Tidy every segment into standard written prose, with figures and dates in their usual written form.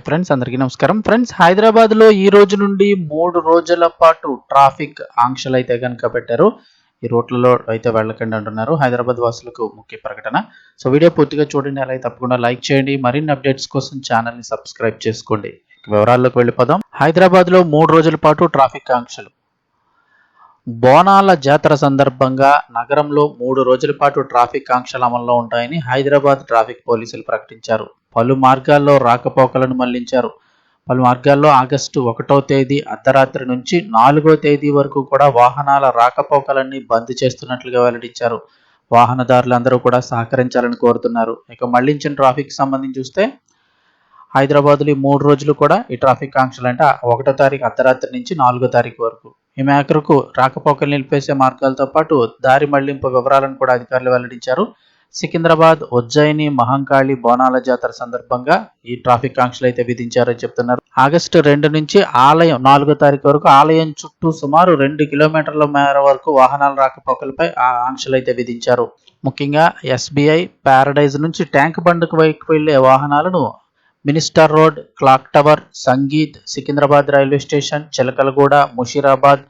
Friends, అందరికీ నమస్కారం. Friends, హైదరాబాద్లో ఈ రోజు నుండి 3 రోజుల పాటు ట్రాఫిక్ ఆంక్షలు అయితే కనుక పెట్టారు. ఈ రూట్లలో అయితే వెళ్ళకండి అంటున్నారు. హైదరాబాద్ వాసులకు ముఖ్య ప్రకటన. సో వీడియో పూర్తిగా చూడండి, అలాగే తప్పకుండా లైక్ చేయండి. మరిన్ని అప్డేట్స్ కోసం ఛానల్ని సబ్స్క్రైబ్ చేసుకోండి. వివరాల్లోకి వెళ్ళిపోదాం. హైదరాబాద్లో 3 రోజుల పాటు ట్రాఫిక్ ఆంక్షలు. బోనాల జాతర సందర్భంగా నగరంలో 3 రోజుల పాటు ట్రాఫిక్ ఆంక్షలు అమల్లో ఉంటాయని హైదరాబాద్ ట్రాఫిక్ పోలీసులు ప్రకటించారు. పలు మార్గాల్లో రాకపోకలను మళ్లించారు. పలు మార్గాల్లో ఆగస్టు 1వ తేదీ అర్ధరాత్రి నుంచి 4వ తేదీ వరకు కూడా వాహనాల రాకపోకలన్నీ బంద్ చేస్తున్నట్లుగా వెల్లడించారు. వాహనదారులందరూ కూడా సహకరించాలని కోరుతున్నారు. ఇక మళ్లించిన ట్రాఫిక్ సంబంధించి చూస్తే హైదరాబాద్లో 3 రోజులు కూడా ఈ ట్రాఫిక్ ఆంక్షలు అంటే 1వ తారీఖు అర్ధరాత్రి నుంచి 4వ తారీఖు వరకు. ఈ మేరకు రాకపోకలు నిలిపేసే మార్గాలతో పాటు దారి మళ్లింపు వివరాలను కూడా అధికారులు వెల్లడించారు. సికింద్రాబాద్, ఉజ్జయిని, మహంకాళి బోనాల జాతర సందర్భంగా ఈ ట్రాఫిక్ ఆంక్షలు అయితే విధించారని చెప్తున్నారు. ఆగస్టు 2 నుంచి ఆలయం 4వ తారీఖు వరకు ఆలయం చుట్టూ సుమారు 2 కిలోమీటర్ల మేర వరకు వాహనాల రాకపోకలపై ఆ ఆంక్షలు అయితే విధించారు. ముఖ్యంగా ఎస్బీఐ, ప్యారడైజ్ నుంచి ట్యాంక్ బండ్కు వైపు వెళ్లే వాహనాలను minister road, clock tower, sangeet, Secunderabad railway station, Chilkalguda, Musheerabad,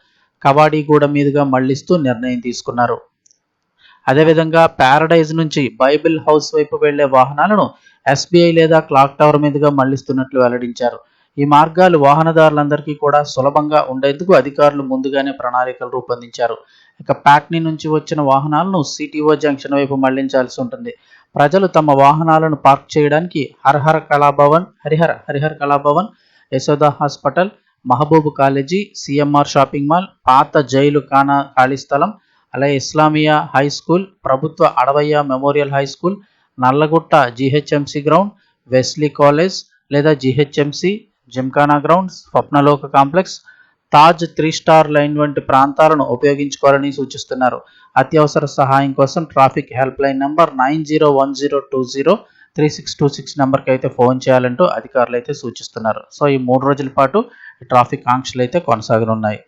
Kavadiguda మీదుగా మళ్లిస్తూ నిర్ణయం తీసుకున్నారు. అదేవిధంగా ప్యారడైజ్ నుంచి బైబిల్ హౌస్ వైపు వెళ్లే వాహనాలను ఎస్బీఐ లేదా క్లాక్ టవర్ మీదుగా మళ్లిస్తున్నట్లు వెల్లడించారు. ఈ మార్గాలు వాహనదారులందరికీ కూడా సులభంగా ఉండేందుకు అధికారులు ముందుగానే ప్రణాళికలు రూపొందించారు. ఇక ప్యాట్నీ నుంచి వచ్చిన వాహనాలను సిటీఓ జంక్షన్ వైపు మళ్లించాల్సి ఉంటుంది. ప్రజలు తమ వాహనాలను పార్క్ చేయడానికి Harihara Kalabhavan, Yashoda hospital, Mahboob college, CMR shopping mall, పాత జైలు ఖాళీ స్థలం, అలాగే ఇస్లామియా హై స్కూల్, ప్రభుత్వ Adavayya memorial high school, Nallagutta GHMC ground, Wesley college లేదా GHMC, Gymkhana grounds, Swapnalok complex, Taj 3 star line వంటి ప్రాంతాలను ఉపయోగించుకోవాలని సూచిస్తున్నారు. అత్యవసర సహాయం కోసం ట్రాఫిక్ హెల్ప్ లైన్ నంబర్ 9010203626 నెంబర్కి అయితే ఫోన్ చేయాలంటూ అధికారులు అయితే సూచిస్తున్నారు. సో ఈ 3 రోజుల పాటు ట్రాఫిక్ ఆంక్షలు అయితే కొనసాగనున్నాయి.